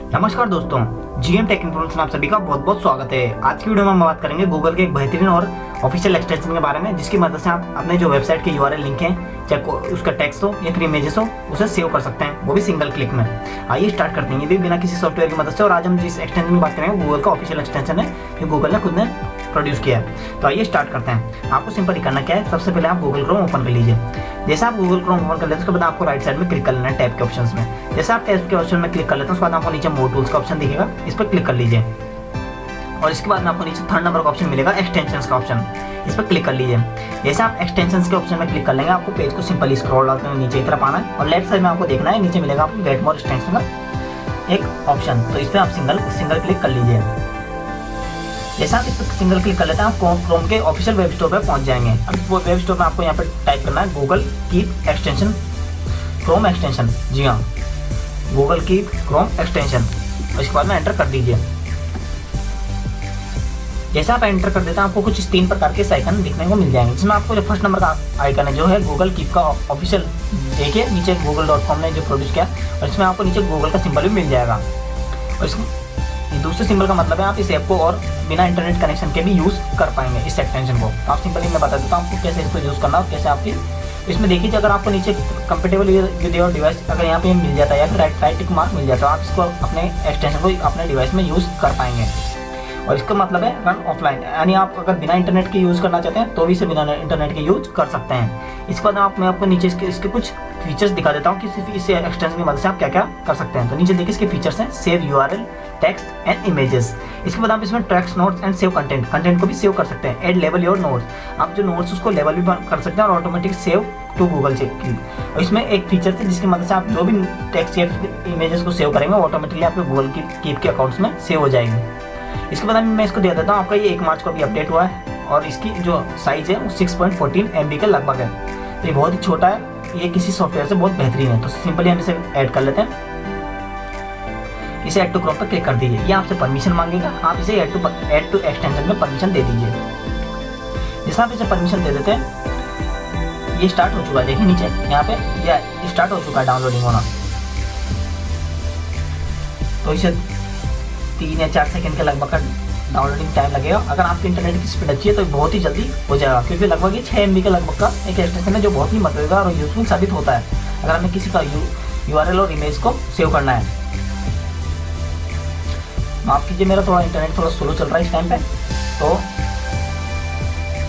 नमस्कार दोस्तों, GM take information में आप सभी का बहुत बहुत स्वागत है। आज की वीडियो में हम बात करेंगे गूगल के एक बेहतरीन और ऑफिशियल एक्सटेंशन के बारे में, जिसकी मदद से आप अपने जो वेबसाइट के यूआरएल लिंक है, चाहे उसका टेक्स्ट हो या फिर इमेजेस हो, उसे सेव कर सकते हैं, वो भी सिंगल क्लिक में। आइए स्टार्ट करते हैं, ये भी बिना किसी सॉफ्टवेयर की मदद से। और आज हम जिस एक्सटेंशन की बात करेंगे गूगल का ऑफिशियल एक्सटेंशन है, जो गूगल ने खुद ने प्रोड्यूस किया है। तो आइए स्टार्ट करते हैं। आपको सिंपली करना क्या है, सबसे पहले आप गूगल क्रोम ओपन कर लीजिए। जैसे आप गूगल क्रोम ओपन कर लेते हैं, उसके बाद आपको राइट साइड में क्लिक कर लेना है टैब के ऑप्शंस में। जैसे आप टैब के ऑप्शन में क्लिक कर लेते हैं, उसके बाद आपको नीचे मोर टूल्स का ऑप्शन दिखेगा, इस पर क्लिक कर लीजिए। और इसके बाद में आपको नीचे थर्ड नंबर का ऑप्शन मिलेगा, एक्सटेंशंस का ऑप्शन, इस पर क्लिक कर लीजिए। जैसे आप एक्सटेंशंस के ऑप्शन में क्लिक कर लेंगे, आपको पेज को सिंपली स्क्रॉल डालते हुए नीचे की तरफ आना है और लेफ्ट साइड में आपको देखना है, नीचे मिलेगा आपको गेट मोर एक्सटेंशन का एक ऑप्शन, तो इस पर आप सिंगल क्लिक कर लीजिए। जैसे आप इस पर सिंगल क्लिक कर लेते हैं, आप क्रोम के ऑफिशियल वेब स्टोर पर पहुंच जाएंगे। अब वो वेब स्टोर में आपको यहाँ पर टाइप करना है Google Keep extension Chrome extension. जी हाँ, गूगल कीप क्रोम एक्सटेंशन, और इसके बाद में एंटर कर दीजिए। जैसे आप एंटर कर देते हैं, आपको कुछ 3 प्रकार के आइकन दिखने को मिल जाएंगे, जिसमें आपको जो फर्स्ट नंबर का आइकन है, जो है गूगल कीप का ऑफिशियल, देखिए नीचे google.com ने जो प्रोड्यूस किया, और इसमें आपको नीचे गूगल का सिंबल भी मिल जाएगा। और इसमें दूसरे सिंबल का मतलब है आप इस ऐप को और बिना इंटरनेट कनेक्शन के भी यूज़ कर पाएंगे इस एक्सटेंशन को। तो आप सिंपली मैं बता देता हूँ आपको कैसे इसको यूज़ करना और कैसे आपकी इसमें देखिए, अगर आपको नीचे कंपेटेबल विद योर डिवाइस अगर यहाँ पे मिल जाता है या फिर राइट टिक मार्क मिल जाता है, आप इसको अपने एक्सटेंशन को अपने डिवाइस में यूज़ कर पाएंगे। और इसका मतलब है रन ऑफलाइन, यानी आप अगर बिना इंटरनेट के यूज़ करना चाहते हैं तो भी इसे बिना इंटरनेट के यूज कर सकते हैं। इसके बाद मैं आपको नीचे इसके कुछ फीचर्स दिखा देता हूँ कि इस एक्सटेंशन की मदद से आप क्या क्या कर सकते हैं। तो नीचे देखिए इसके फीचर्स हैं, save URL, text and images. इसके बाद आप इसमें tracks, notes and save content को भी सेव कर सकते हैं। एड लेवल योर नोट्स, आप जो नोट्स उसको लेवल भी कर सकते हैं और ऑटोमेटिक सेव टू गूगल से। और इसमें एक फीचर है जिसकी मदद से आप जो भी टेक्स्ट या इमेजेस को सेव करेंगे, ऑटोमेटिकली आपके गूगल कीप के अकाउंट्स में सेव हो जाएगी। इसके बाद मैं इसको दे देता हूँ, आपका ये 1 मार्च को भी अपडेट हुआ है और इसकी जो साइज़ है वो 6.14 MB के लगभग है। तो ये बहुत ही छोटा है, ये किसी सॉफ्टवेयर से बहुत बेहतरीन है। तो सिंपली हम इसे ऐड कर लेते हैं। इसे ऐड टू क्रोम पर क्लिक कर दीजिए। ये आपसे परमिशन मांगेगा, आप इसे ऐड टू एक्सटेंशन में परमिशन दे दीजिए। जैसे आप इसे परमिशन दे देते हैं, ये स्टार्ट हो चुका है, देखिए नीचे यहाँ पे ये स्टार्ट हो चुका है डाउनलोडिंग होना। तो इसे 3 या 4 सेकंड के लगभग का डाउनलोडिंग टाइम लगेगा। अगर आपकी इंटरनेट की स्पीड अच्छी है तो बहुत ही जल्दी हो जाएगा, क्योंकि लगभग ये 6 MB के लगभग का एक एक्सटेंशन है, जो बहुत ही मददगार और यूजफुल साबित होता है अगर हमें किसी का यूआरएल और इमेज को सेव करना है। माफ कीजिए, मेरा थोड़ा इंटरनेट थोड़ा स्लो चल रहा है इस टाइम पे, तो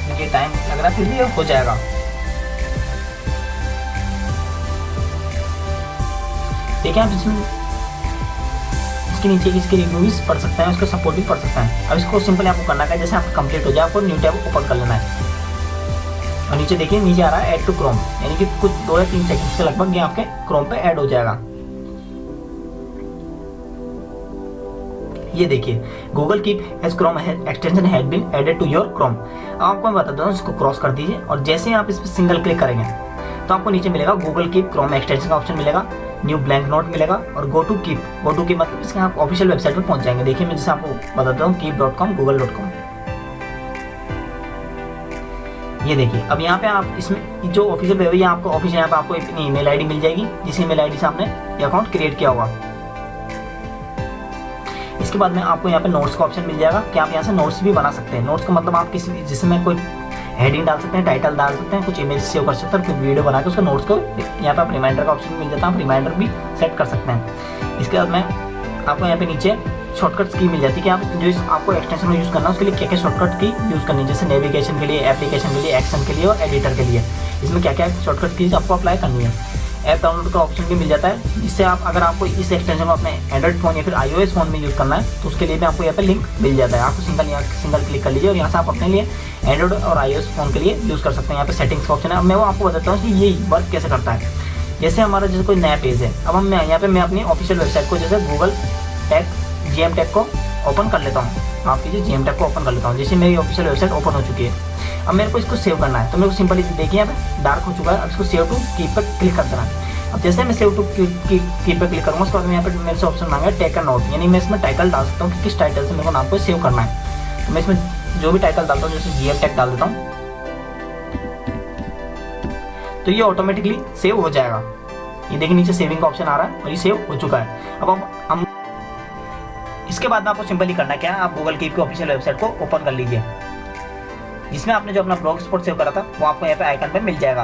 मुझे टाइम लग रहा है, फिर भी हो जाएगा। देखिए आप इसमें इसके नीचे इसके रिव्यू भी पढ़ सकते हैं, उसका सपोर्ट भी पढ़ सकते हैं। अब इसको सिंपली आपको करना है, जैसे आपका कंप्लीट हो जाए आपको न्यू टैब ओपन कर लेना है। और नीचे देखिए, नीचे आ रहा है ऐड टू क्रोम, यानी कि कुछ 2 या 3 सेकंड के लगभग ये आपके क्रोम पे ऐड हो जाएगा। ये देखिए, Google Keep as Chrome extension has been added to your Chrome. आपको मैं बता दूँ, इसको क्रॉस कर दीजिए और जैसे ही आप इस पर सिंगल क्लिक करेंगे तो आपको नीचे मिलेगा गूगल कीप क्रोम एक्सटेंशन का ऑप्शन मिलेगा, न्यू ब्लैंक नोट मिलेगा और गो टू कीप मतलब इसके आप ऑफिशियल वेबसाइट पर पहुंच जाएंगे। देखिए मैं जैसे आपको बताता हूँ, keep.com, google.com। ये देखिए, अब यहाँ पे आप इसमें जो ऑफिशियल वेब है, आपको ऑफिशियल यहाँ पे आपको अपनी ईमेल आईडी मिल जाएगी, जिस ईमेल आईडी से आपने ये अकाउंट क्रिएट किया होगा। इसके बाद में आपको यहाँ पे नोट्स का ऑप्शन मिल जाएगा कि आप यहाँ से नोट्स भी बना सकते हैं। नोट्स का मतलब आप किसी जिसमें कोई हेडिंग डाल सकते हैं, टाइटल डाल सकते हैं, कुछ इमेज सेव कर सकते हैं, कुछ वीडियो बना के उसको नोट्स को यहाँ पे आप रिमाइंडर का ऑप्शन मिल जाता है, आप रिमाइंडर भी सेट कर सकते हैं। इसके बाद में आपको यहाँ पे नीचे शॉर्टकट्स की मिल जाती है कि आप जो आपको एक्सटेंशन में यूज़ करना है उसके लिए क्या क्या शॉर्टकट की यूज़ करनी है, जैसे नेविगेशन के लिए, एप्लीकेशन के लिए, एक्शन के लिए और एडिटर के लिए। इसमें क्या क्या शॉर्टकट कीज आपको अप्लाई करनी है। ऐप डाउनलोड का ऑप्शन भी मिल जाता है, जिससे आप अगर आपको इस एक्सटेंशन को अपने एंड्रॉइड फ़ोन या फिर iOS फ़ोन में यूज़ करना है तो उसके लिए भी आपको यहाँ पे लिंक मिल जाता है। आपको सिंगल क्लिक कर लीजिए और यहाँ से आप अपने लिए एंड्रॉइड और iOS फ़ोन के लिए यूज़ कर सकते हैं। यहाँ पे सेटिंग्स का ऑप्शन है। अब मैं वो आपको बताता हूँ कि ये वर्क कैसे करता है। जैसे हमारा जैसे कोई नया पेज है, अब हम यहाँ पे मैं अपनी ऑफिशियल वेबसाइट को जैसे गूगल टेक जीएम टेक को ओपन कर लेता हूँ। माफ कीजिए, जीएम टेक को ओपन कर लेता हूँ। जैसे मेरी ऑफिशियल वेबसाइट ओपन हो चुकी है, अब मेरे को इसको सेव करना है, तो मेरे को सिंपली देखिए यहाँ पे डार्क हो चुका है। अब इसको सेव टू कीप पर क्लिक कर देना है। अब जैसे मैं सेव टू कीप पर क्लिक करूँगा, उसके बाद यहाँ पे मेरे से ऑप्शन मांगा टेक अ नोट, यानी मैं इसमें टाइटल डाल सकता हूँ कि किस टाइटल से मेरे को नाम को सेव करना है। तो मैं इसमें जो भी टाइटल डालता हूँ, जैसे जीएम टेक डाल देता हूँ, तो ये ऑटोमेटिकली सेव हो जाएगा। ये देखिए नीचे सेविंग का ऑप्शन आ रहा है और ये सेव हो चुका है। अब हम इसके बाद में आपको सिंपली करना क्या है, आप गूगल कीप की ऑफिशियल वेबसाइट को ओपन कर लीजिए, जिसमें आपने जो अपना ब्लॉग स्पॉट सेव करा था वो आपको यहाँ पे आइकन पे मिल जाएगा।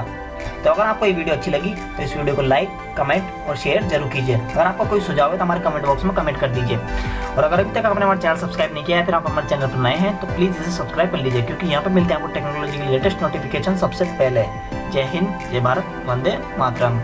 तो अगर आपको ये वीडियो अच्छी लगी तो इस वीडियो को लाइक, कमेंट और शेयर जरूर कीजिए। अगर आपको कोई सुझाव है तो हमारे कमेंट बॉक्स में कमेंट कर दीजिए। और अगर अभी तक आपने हमारा चैनल सब्सक्राइब नहीं किया है, फिर आप हमारे चैनल पर नए हैं तो प्लीज़ इसे सब्सक्राइब कर लीजिए, क्योंकि यहाँ पर मिलते हैं आपको टेक्नोलॉजी की लेटेस्ट नोटिफिकेशन सबसे पहले। जय हिंद, जय भारत, वंदे मातरम।